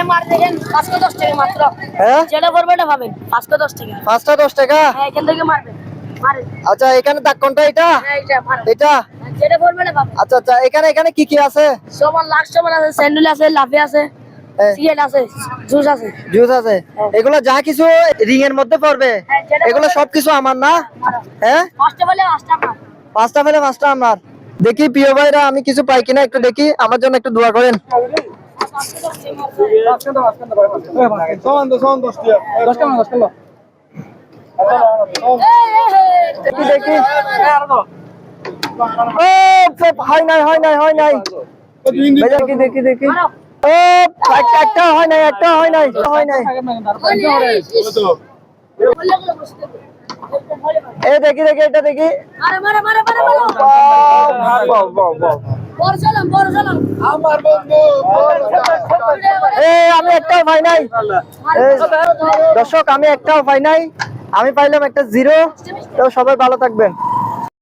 মার দেখেন 510 টাকা মাত্র। হ্যাঁ যেটা করবে এটা পাবেন 510 টাকা। 510 টাকা। হ্যাঁ এখান থেকে মারবেন। মারেন। আচ্ছা এখানে দাগ কোনটা এটা? হ্যাঁ এটা মারেন। এটা যেটা করবে এটা পাবেন। আচ্ছা আচ্ছা এখানে এখানে কি কি আছে? সমান লাস্ট সমান আছে, স্যান্ডেল আছে, লাফে আছে, সিগারেট আছে, জুস আছে। জুস আছে। এগুলো যা কিছু রিং এর মধ্যে পড়বে এগুলো সবকিছু আমার না? হ্যাঁ পাঁচটা বলে পাঁচটা আপনার। 5টা ফেলে 5টা আমার। দেখি প্রিয় ভাইরা আমি কিছু পাই কিনা একটু দেখি, আমার জন্য একটু দোয়া করেন। দেখি দেখি ও হয় নাই হয় নাই হয় নাই দেখি দেখি দেখি ও একটা হয় নাই একটা হয় নাই হয় নাই এই দেখি দেখি এটা দেখি মারে মারে মারে মারে মারে। বাহ, বাহ, বাহ। বড় সালাম। আমার বন্ধু এই আমি একটাও পাই নাই। এই, দর্শক আমি একটাও পাই নাই, আমি পাইলাম একটা 0। তো সবাই ভালো থাকবেন।